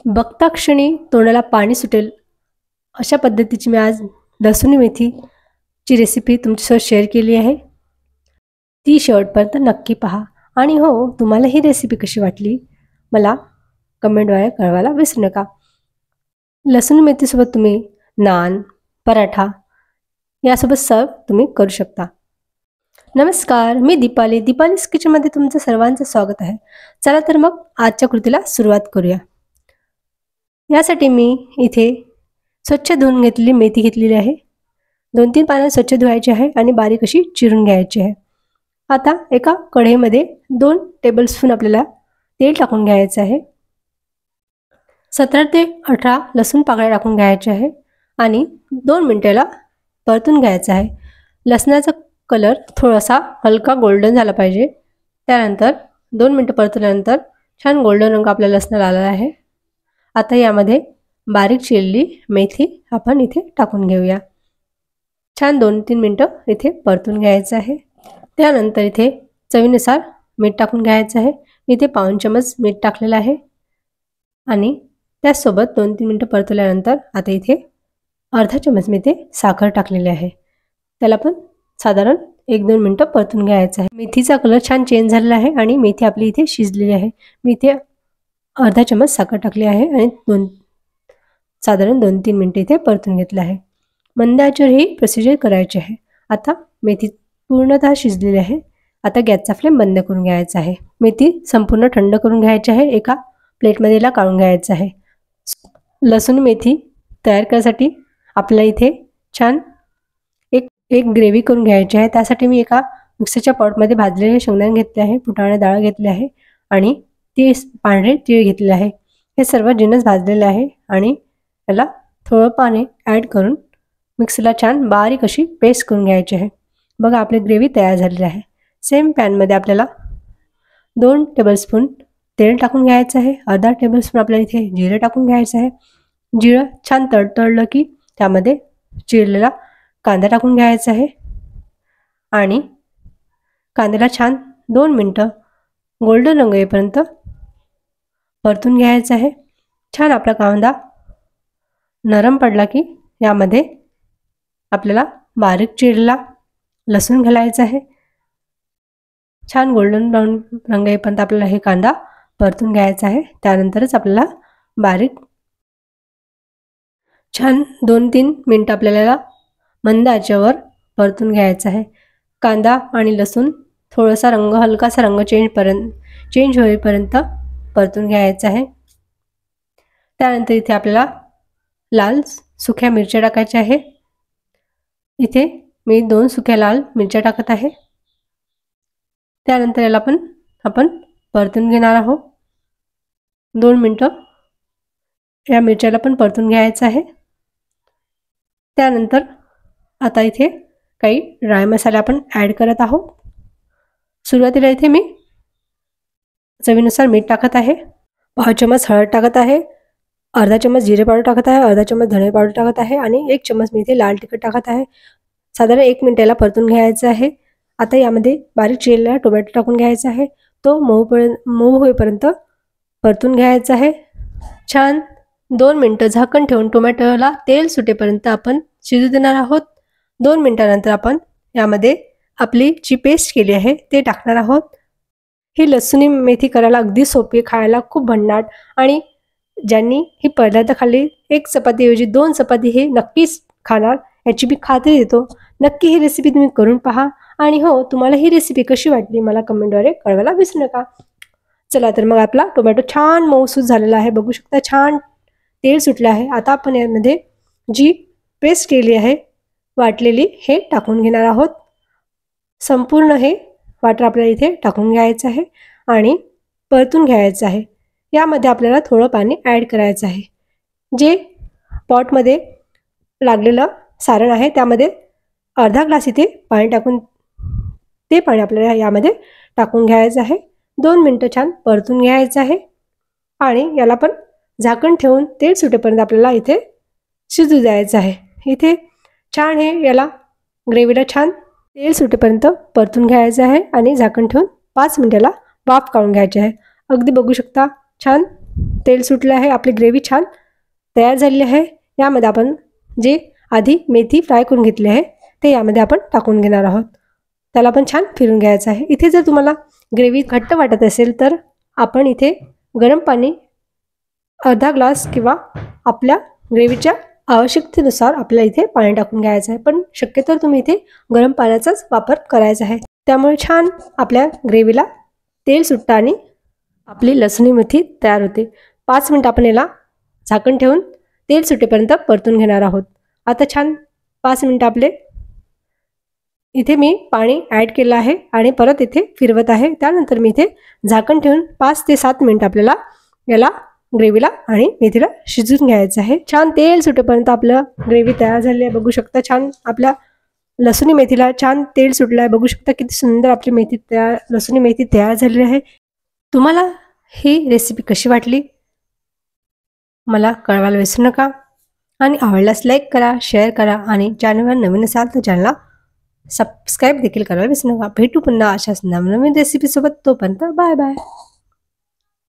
बघता क्षणी तोंडाला पाणी सुटेल अशा पद्धतीची मी आज लसूण मेथीची रेसिपी तुमच्यासोबत शेअर केली आहे। ती शेवटपर्यंत नक्की पहा आणि हो, तुम्हाला ही रेसिपी कशी वाटली मला कमेंटद्वारे कळवायला विसरू नका। लसूण मेथीसोबत तुम्ही नान, पराठा यासोबत सर्व तुम्ही करू शकता। नमस्कार, मी दीपालीज किचनमध्ये तुमचं सर्वांचं स्वागत आहे। चला तर मग आजच्या कृतीला सुरुवात करूया। यासाठी मी इथे स्वच्छ धुवून घेतलेली मेथी घेतलेली आहे। 2-3 पानं स्वच्छ धुवायची आहे आणि बारीक अशी चिरून घ्यायची आहे। आता एका कढईमध्ये 2 टेबलस्पून आपल्याला तेल टाकून घ्यायचं आहे। 17 ते 18 लसूण पाकळ्या टाकून घ्यायचे आहे आणि 2 मिनिटाला परतून घ्यायचं आहे। लसणाचा कलर थोडासा हलका गोल्डन झाला पाहिजे। त्यानंतर 2 मिनिटं परतल्यानंतर छान गोल्डन रंग आपल्या लसणाला आला आहे। आता यामध्ये बारीक चिरलेली मेथी आपण इथे टाकून घेऊया। छान 2-3 मिनिटं इथे परतून घ्यायचं आहे। त्यानंतर इथे चवीनुसार मीठ टाकून घ्यायचं आहे। इथे पाऊण चमच मीठ टाकलेलं आहे आणि त्यासोबत 2-3 मिनिटं परतल्यानंतर आता इथे अर्धा चमच मी इथे साखर टाकलेली आहे। त्याला पण साधारण 1-2 मिनिटं परतून घ्यायचं आहे। मेथीचा कलर छान चेंज झालेला आहे आणि मेथी आपली इथे शिजलेली आहे। मी इथे अर्धा चमच साखर टाकली आहे आणि साधारण 2-3 मिनिटं इथे परतून घेतलं आहे। मंद आचेवर ही प्रोसिजर करायची आहे। आता मेथी पूर्णतः शिजलेली आहे। आता गॅसचा फ्लेम बंद करून घ्यायचा आहे। मेथी संपूर्ण थंड करून घ्यायची आहे। एका प्लेटमध्ये काढून घ्यायचं आहे। लसूण मेथी तयार करण्यासाठी आपल्याला इथे छान एक ग्रेव्ही करून घ्यायची आहे। त्यासाठी मी एका मिक्सरच्या पॉटमध्ये भाजलेले शेंगदाणे घेतले आहे, फुटाणे डाळ घेतले आहे आणि पांढरे तीळ घेतले आहे। हे सर्व जिन्नस भाजलेले आहे आणि याला थोडं पाणी ॲड करून मिक्सरला छान बारीक अशी पेस्ट करून घ्यायची आहे। बघा आपली ग्रेव्ही तयार झालेली आहे। सेम पॅनमध्ये आपल्याला 2 टेबलस्पून तेल टाकून घ्यायचं आहे। अर्धा टेबलस्पून आपल्याला इथे जिरं टाकून घ्यायचं आहे। जिरं छान तडतडलं की त्यामध्ये चिरलेला कांदा टाकून घ्यायचा आहे आणि कांद्याला छान 2 मिनिटं गोल्डन रंग येईपर्यंत परतून घ्यायचा आहे। छान आपला कांदा नरम पडला की यामध्ये आपल्याला बारीक चिरलेला लसूण घालायचा आहे। छान गोल्डन ब्राऊन रंग येईपर्यंत आपल्याला हे कांदा परतून घ्यायचा आहे। त्यानंतरच आपल्याला बारीक छान 2-3 मिनिटं आपल्याला मंद आचेवर परतून घ्यायचा आहे। कांदा आणि लसूण थोडासा रंग हलकासा रंग चेंज होईपर्यंत परतून घ्यायचा आहे। त्यानंतर इथे आपल्याला लाल सुक्या मिरच्या टाकायच्या आहे। इथे मी 2 सुक्या लाल मिरच्या टाकत आहे। त्यानंतर याला पण आपण परतून घेणार आहोत। 2 मिनिटं या मिरच्याला पण परतून घ्यायचं आहे। त्यानंतर आता इथे काही ड्राय मसाले आपण ॲड करत आहोत। सुरुवातीला इथे मी चवीनुसार मीठ टाकत आहे, पाव चमच हळद टाकत आहे, अर्धा चमच जिरे पावडर टाकत आहे, अर्धा चमच धणे पावडर टाकत आहे आणि 1 चमच मी इथे लाल तिखट टाकत आहे। साधारण 1 मिनिटाला परतून घ्यायचं आहे। आता यामध्ये बारीक चिरलेला टोमॅटो टाकून घ्यायचा आहे। तो मऊ होईपर्यंत परतून घ्यायचा आहे। छान 2 मिनिटं झाकण ठेवून टोमॅटोला तेल सुटेपर्यंत आपण शिजू देणार आहोत। 2 मिनिटानंतर आपण यामध्ये आपली जी पेस्ट केली आहे ते टाकणार आहोत। ही लसूण मेथी करायला अगदी सोपी, खायला खूप भन्नाट आणि ज्यांनी ही पहिल्यांदा खाल्ली 1 चपातीऐवजी 2 चपाती हे नक्कीच खाणार याची मी खात्री देतो। नक्की ही रेसिपी तुम्ही करून पहा आणि हो, तुम्हाला ही रेसिपी कशी वाटली मला कमेंटद्वारे कळवायला विसरू नका। चला तर मग आपला टोमॅटो छान मऊसूत झालेला आहे। बघू शकता छान तेल सुटलं आहे। आता आपण यामध्ये जी पेस्ट केली आहे वाटलेली हे टाकून घेणार आहोत। संपूर्ण हे वाटर आपल्याला इथे टाकून घ्यायचं आहे आणि परतून घ्यायचं आहे। यामध्ये आपल्याला थोडं पाणी ॲड करायचं आहे। जे पॉटमध्ये लागलेलं सारण आहे त्यामध्ये अर्धा ग्लास इथे पाणी टाकून ते पाणी आपल्याला यामध्ये टाकून घ्यायचं आहे। 2 मिनिटं छान परतून घ्यायचं आहे आणि याला पण झाकण ठेवून तेल सुटेपर्यंत आपल्याला इथे शिजू द्यायचं आहे। इथे छान हे याला ग्रेव्हीला छान तेल सुटेपर्यंत परतून घ्यायचं आहे आणि झाकण ठेवून 5 मिनिटाला वाफ काढून घ्यायची आहे। अगदी बघू शकता छान तेल सुटलं आहे, आपली ग्रेव्ही छान तयार झालेली आहे. यामध्ये आपण जे आधी मेथी फ्राय करून घेतली आहे ते यामध्ये आपण टाकून घेणार आहोत. त्याला पण छान फिरून घ्यायचं आहे. इथे जर तुम्हाला ग्रेव्ही घट्ट वाटत असेल तर आपण इथे गरम पाणी अर्धा ग्लास किंवा आपल्या ग्रेव्हीच्या आवश्यकतेनुसार आपल्याला इथे पाणी टाकून घ्यायचं आहे. पण शक्यतो तुम्ही इथे गरम पाण्याचाच वापर करायचा आहे. त्यामुळे छान आपल्या ग्रेव्हीला तेल सुटतं आणि आपली लसणी मेथी तयार होते. 5 मिनिट आपण याला झाकण ठेवून तेल सुटेपर्यंत परतून घेणार आहोत. आता छान 5 मिनिट आपले इथे मी पाणी ॲड केलं आहे आणि परत इथे फिरवत आहे. त्यानंतर मी इथे झाकण ठेवून 5 ते 7 मिनिट आपल्याला याला ग्रेव्हीला आणि मेथीला शिजवून घ्यायचं आहे. छान तेल सुटेपर्यंत आपलं ग्रेव्ही तयार झाली आहे. बघू शकता छान आपल्या लसुणी मेथीला छान तेल सुटलं आहे. बघू शकता किती सुंदर आपली लसुणी मेथी तयार झालेली आहे. तुम्हाला ही रेसिपी कशी वाटली मला कळवायला विसरू नका आणि आवडल्यास लाईक करा, शेअर करा आणि चॅनलवर नवीन असाल तर चॅनलला सबस्क्राईब देखील करायला विसरू नका. भेटू पुन्हा अशाच नवनवीन रेसिपीसोबत. तोपर्यंत बाय बाय.